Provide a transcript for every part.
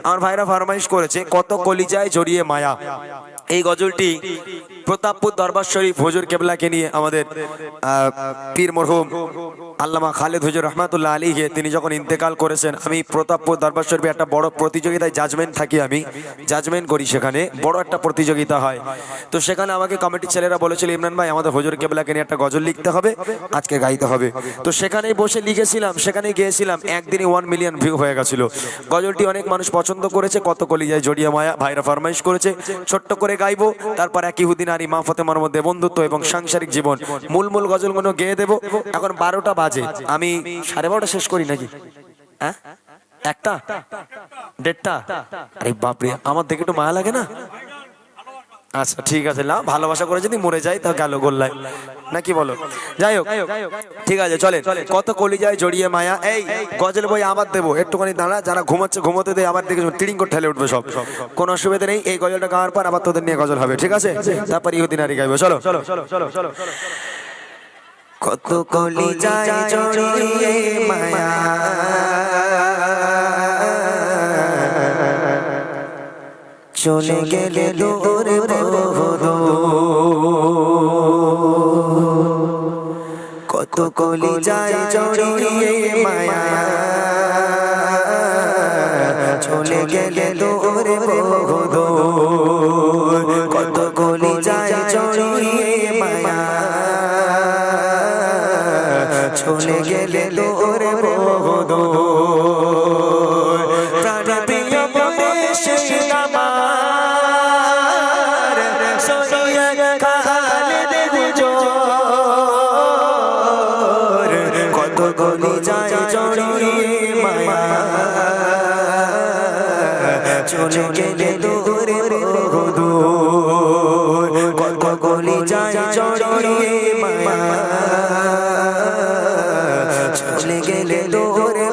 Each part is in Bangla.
আমার ভাইরা ফরমাইশ করেছে কত কলিজায় জড়িয়ে মায়া। এই গজলটি প্রতাপপুর দরবার শরীফ হুজুর কেবলাকে নিয়ে আমাদের পীর মরহুম আল্লামা খালেদ হুজুর রহমাতুল্লাহ আলীকে তিনি যখন ইন্তেকাল করেছেন, আমি প্রতাপপুর দরবার শরীফে একটা বড় প্রতিযোগিতায় জাজমেন্ট থাকি, আমি জাজমেন্ট করি, সেখানে বড় একটা প্রতিযোগিতা হয়। তো সেখানে আমাকে কমিটির ছেলেরা বলেছিল, ইমরান ভাই আমাদের হুজুর কেবলাকে নিয়ে একটা গজল লিখতে হবে, আজকে গাইতে হবে। তো সেখানেই বসে লিখেছিলাম, সেখানেই গিয়েছিলাম, একদিনই 1 মিলিয়ন ভিউ হয়ে গেছিল। গজলটি অনেক মানুষ পছন্দ করেছে, কত কলিজায় জড়িয়ে মায়া, ভাইরা ফরমাইশ করেছে ছোট্ট করে গাইবো। তারপর একই হুদিনারি মা ফাতেমার মধ্যে বন্ধুত্ব এবং সাংসারিক জীবন, মূল গজলগুলো গেয়ে দেবো। এখন 12টা বাজে, আমি 12:30 শেষ করি নাকি? হ্যাঁ, 1টা 1:30? আরে বাপরে, আমার দেখে একটু মায়া লাগে না? আচ্ছা ঠিক আছে, না ভালোবাসা করে যদি মরে যায় তা গেল গোল্লায়, নাকি বলো? যাই হোক, ঠিক আছে চলে। কত কলিজায় জড়িয়ে মায়া, এই গজল বই আবার দেবো, একটুখানি দাঁড়া, যারা ঘুমাচ্ছে ঘুমোতে দেয়, আবার দেখে তিরিং করে ঠেলে উঠবে সব, কোনো অসুবিধা নেই। এই গজলটা গাওয়ার পর আবার তোদের নিয়ে গজল হবে, ঠিক আছে? তারপর ইহুদিনারি গাইবো, চলো। কত কলিজায় জড়িয়ে মায়া, চলে গেলে দূরে কত কলিজায় জড়িয়ে মায়া, চলে গেলে দূরে কত কলিজায় জড়িয়ে মায়া, চলে গেলে দূরে কলিজায় জড়িয়ে মায়া, চলে গেলে দূরে কত কলিজায় জড়িয়ে মায়া, চলে গেলে দূরে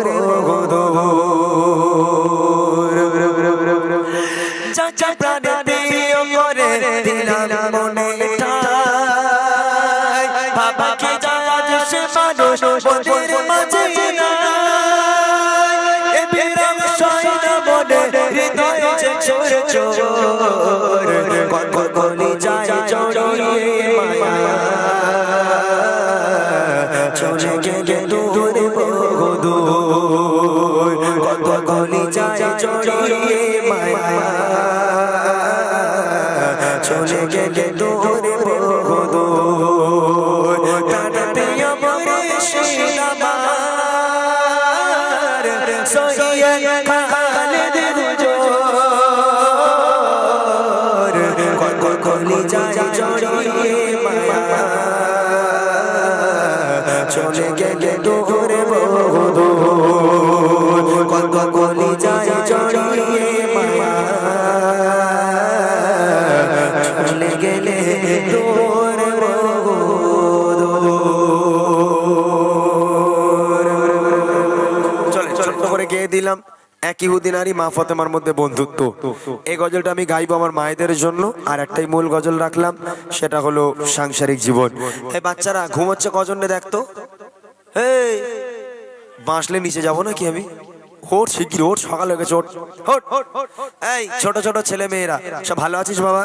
যা প্রাণে প্রিয় করে দিলাম মনে ঠাই, বাবা কি যায় আজ সে মানুষ ওদের মাঝে নাই, এ বিরাম সয়না মনে হৃদয় যে চোর চোর, কত কলিজায় জড়িয়ে মায়া, চলে গেলে দূরে কত কলিজায় জড়িয়ে মায়া, চলে গেলে দূরে কলিজায় জড়িয়ে মায়া, চলে গেলে দূরে কত কলিজায় জড়িয়ে মায়া, চলে গেলে দূরে চলে ছোট্ট করে গেয়ে দিলাম একই হুদিনারি মা ফাতেমার মধ্যে বন্ধুত্ব। এই গজলটা আমি গাইবো আমার মায়েদের জন্য, আর একটাই মূল গজল রাখলাম, সেটা হলো সাংসারিক জীবন। এই বাচ্চারা ঘুমোচ্ছে কজনে দেখতো, এই বাঁশলে নিচে যাবো নাকি আমি? ওঠ শিগগির ওঠ, সকাল হয়ে গেছে, ওঠ। এই ছোট ছোট ছেলে মেয়েরা সব ভালো আছিস বাবা?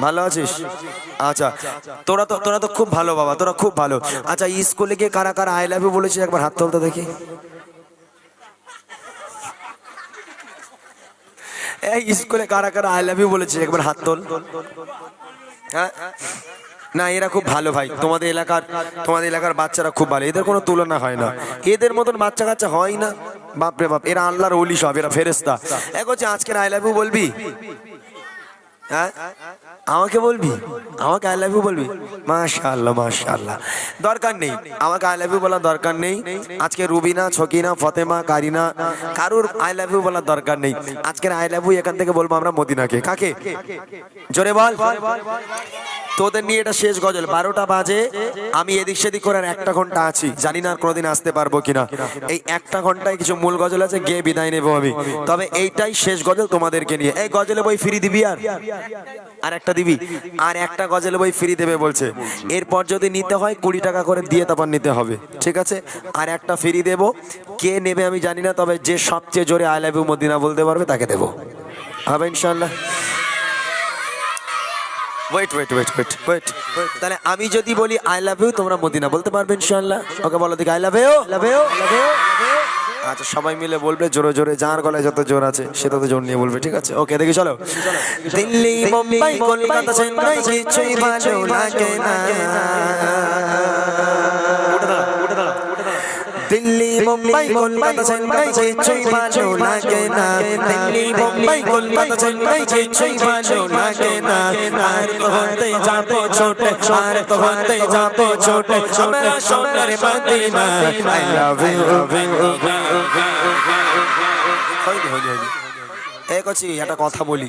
ভালো আছিস? আচ্ছা, তোরা তো খুব ভালো বাবা, তোরা খুব ভালো। আচ্ছা, স্কুলে গিয়ে কারা কারা আই লাভ ইউ বলেছিস একবার হাত তুলতে দেখি। এই স্কুলে কারা কারা আই লাভ ইউ বলেছিস একবার হাত তোল। হ্যাঁ, না এরা খুব ভালো ভাই, তোমাদের এলাকার বাচ্চারা খুব ভালো, এদের কোনো তুলনা হয় না, এদের মতন বাচ্চা কাচ্চা হয় না, বাপরে বাপ, এরা আল্লাহর ওলি সব, এরা ফেরেশতা। হচ্ছে আজকের আই লাভ ইউ বলবি? হ্যাঁ, আমাকে বলবি, আমাকে আই লাভ ইউ বলবি? মাশাআল্লাহ মাশাআল্লাহ, দরকার নেই আমাকে আই লাভ ইউ বলার দরকার নেই। আজকে রুবিনা, ছকিনা, ফতেমা, কারিনা, কারুর আই লাভ ইউ বলার দরকার নেই। আজকের আই লাভ ইউ এখান থেকে বলবো আমরা মদিনাকে। কাকে? জোরে বল। তোদের নিয়ে এটা শেষ গজল, 12টা বাজে, আমি এদিক সেদিক করে 1টা ঘন্টা আছি, জানি না আর কোনোদিন আসতে পারবো কিনা। এই 1টা ঘন্টায় কিছু মূল গজল আছে, গিয়ে বিদায় নেবো আমি, তবে এইটাই শেষ গজল তোমাদেরকে নিয়ে। এই গজলে বই ফ্রি দিবি আর একটা দিবি, আর একটা গজল বই ফ্রি দেবে বলছে। এরপর যদি নিতে হয় 20 টাকা করে দিয়ে তারপর নিতে হবে, ঠিক আছে? আর একটা ফ্রি দেব, কে নেবে আমি জানি না, তবে যে সবচেয়ে জোরে আই লাভ ইউ মদিনা বলতে পারবে তাকে দেবো, হবে ইনশাল্লাহ। Wait wait wait wait wait, তাহলে আমি যদি বলি আই লাভ ইউ, তোমরা মদিনা বলতে পারবে ইনশাল্লাহ? ওকে বলো দেখি I love you, love you, love you. আচ্ছা সবাই মিলে বলবে জোরে জোরে, যার গলায় যত জোর আছে সে তত জোর নিয়ে বলবে, ঠিক আছে? ওকে দেখি চলো। দিল্লি মুম্বাই কলকাতা চেন্নাই কিছুই ভালো লাগে না, দিল্লি মুম্বাই কলকাতা চেন্নাই কিছুই ভালো লাগে না, দিল্লি মুম্বাই কলকাতা চেন্নাই কিছুই ভালো লাগে না। আর তো হতে যাবো ছোট, আর তো হতে যাবো ছোট, আমরা সোনার মদিনা। I love you. একটা কথা বলি,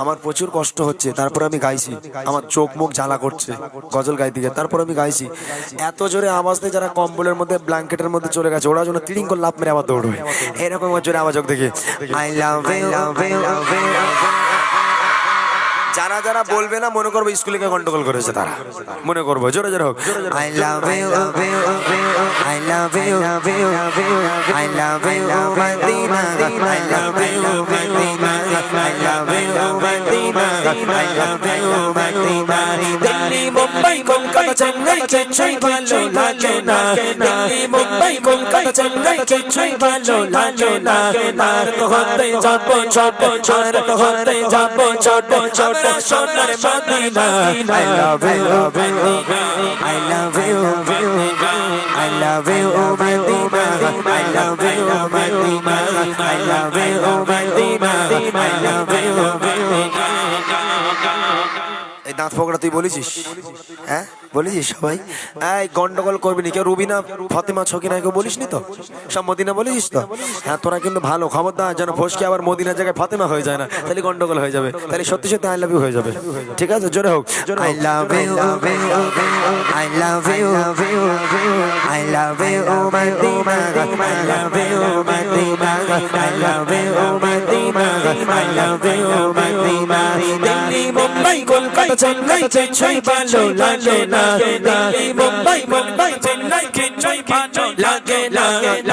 আমার প্রচুর কষ্ট হচ্ছে, তারপর আমি গাইছি, আমার চোখ মুখ জ্বালা করছে গজল গাইতে গিয়ে, তারপর আমি গাইছি। এত জোরে আওয়াজ দিয়ে যারা কম্বলের মধ্যে ব্ল্যাঙ্কেটের মধ্যে চলে গেছে, ওরা যেন তিলিং করে লাফ মেরে আবার দৌড়বে, এরকম জোরে আওয়াজ দেখে। I love you. যারা যারা বলবে না মনে করবো স্কুলে গন্ডগোল করেছে, তারা মনে করবো জোরে জোরে হোক। I love you, I love you, I love you Medina, I love you Medina, I love you Medina, I love you Medina. Delhi Mumbai Kolkata Chennai কিছুই ভালো লাগে না, দিল্লি মুম্বাই কলকাতা চেন্নাই কিছুই ভালো লাগে না। আর তো হতে যাবো ছোট, আর তো হতে যাবো ছোট, ছোট সোনার Medina. I love you, I love you, I love you, Medina. I love you, Medina. I love you, Medina. I love you, Medina. এই দাঁত ফোকরা তুই বলেছিস? হ্যাঁ বলেছিস সবাই? এই গন্ডগোল করবি না কেউ, রুবিনা ফাতেমা ছকিনা কেউ বলিস নি তো? সব মদিনা বলেছিস তো? হ্যাঁ তোরা কিন্তু ভালো খবরদার, যেন ফসকে আবার মদিনার জায়গায় ফাতেমা হয়ে যায় না, তাহলে গন্ডগোল হয়ে যাবে, তাহলে সত্যি সত্যি আই লাভ ইউ হয়ে যাবে, ঠিক আছে? জোরে হোক। I love you, I love you, I love you Medina, I love you Medina, I love you Medina, I love you Medina. Delhi Mumbai Kolkata Chennai কিছুই ভালো লাগে না, দিল্লি মুম্বাই মুম্বাই চেন্নাই কিছুই ভালো লাগে না।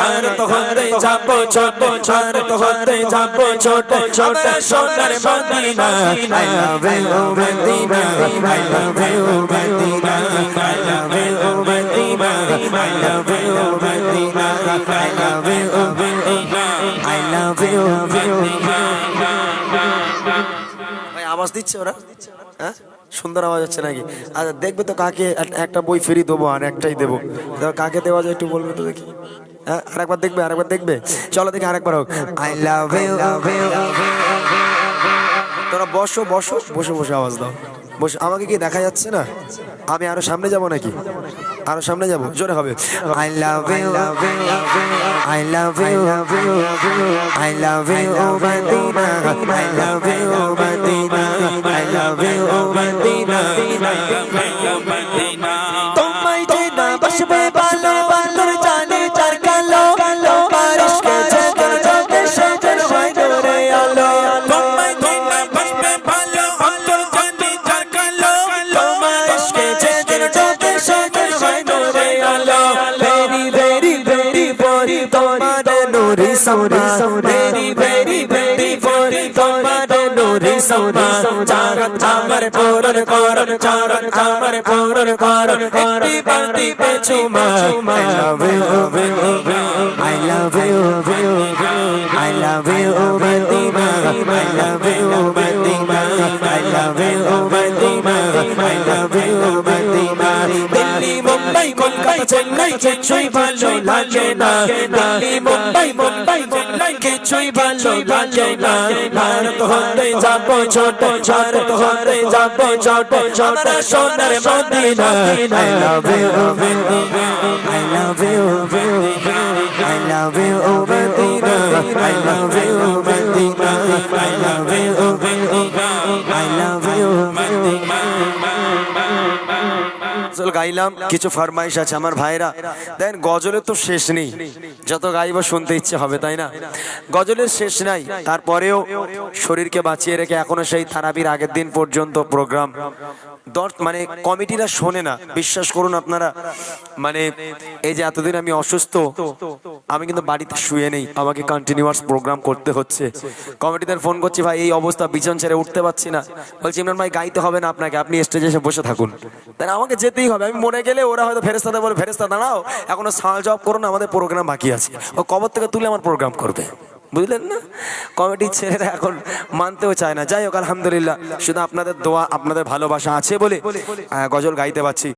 আর তো হতে যাবো ছোট, আর তো হতে যাবো ছোট, ছোট সোনার Medina. I love you Medina, I love you Medina, I love you Medina, I love you Medina, I love you Medina, I love you Medina. ভাই আওয়াজ দিচ্ছে ওরা? হ্যাঁ সুন্দর আওয়াজ হচ্ছে নাকি? আচ্ছা দেখবে তো কাকে একটা বই ফ্রি দেবো, আর একটাই দেবো, কাকে দেওয়া যায় একটু বলবে তো দেখি। হ্যাঁ আরেকবার দেখবে, আরেকবার দেখবে, চলো দেখি আরেকবার হোক। I love you. তোরা বসো বসো, বসে বসে আওয়াজ দাও, বসে। আমাকে কি দেখা যাচ্ছে না? আমি আরো সামনে যাব নাকি? আরো সামনে যাব, জোরে হবে। I love you, I love you, I love you Medina, I love you Medina, I love you Medina. তোমায় যে না বসবে ভালো, তোর জানে চার কালো, তোমার ইশকে যেজন যাতে সেজন হয় নূরে আলো। তোমায় যে না বসবে ভালো, তোর জানে চার কালো, তোমার ইশকে যেজন যাতে সেজন হয় নূরে আলো। ভেরি ভেরি ভেরি ভেরি তোমার নূরে সমা, ভেরি ভেরি ভেরি ভেরি তোমার নূরে সমা। চারণ আমার পূরণ করণ, চারণ আমার পূরণ করণ, একটি বাতি পেছুমা। I love you, I love you, I love you Medina, I love you Medina, I love you Medina, I love you Medina. Delhi Mumbai Kolkata Chennai কিছুই ভালো লাগে না, দিল্লি মুম্বাই মুম্বাই চেন্নাই কিছুই ভালো লাগে না। আর তো হতে যাবো ছোট, আর তো হতে যাবো ছোট, আমরা সোনার Medina. I love you, I love you, I love you Medina, I love you Medina, I love you, I love you Medina। চল গাই। গাইলাম, কিছু ফরমাইশ আছে আমার ভাইরা। দেখেন গজলের তো শেষ নেই, যত গাইব শুনতে ইচ্ছে হবে, তাই না? গজলের শেষ নাই, তারপরেও শরীরকে বাঁচিয়ে রেখে এখনো সেই তারাবির আগের দিন পর্যন্ত প্রোগ্রাম মানে কমিটিরা শোনে না, বিশ্বাস করুন আপনারা। মানে এই যে এতদিন আমি অসুস্থ, আমি কিন্তু বাড়িতে শুয়ে নেই, আমাকে কন্টিনিউয়াস প্রোগ্রাম করতে হচ্ছে। কমিটিদের ফোন করছি, ভাই এই অবস্থা, বিছন ছেড়ে উঠতে পারছি না। বলছি ইমরান ভাই গাইতে হবে না আপনাকে, আপনি স্টেজে এসে বসে থাকুন। তাই আমাকে যেতেই হবে, আমি মরে গেলে ওরা হয়তো ফেরেস্তাদের বলে, ফেরেস্তা দাঁড়াও, এখনো সাল জব করুন, আমাদের প্রোগ্রাম বাকি আছে। ও কবর থেকে তুলে আমার প্রোগ্রাম করবে, বুঝলেন না? কমিটির ছেলেরা এখন মানতেও চায় না। যাই হোক, আলহামদুলিল্লাহ, শুধু আপনাদের দোয়া, আপনাদের ভালোবাসা আছে বলে গজল গাইতে পারছি।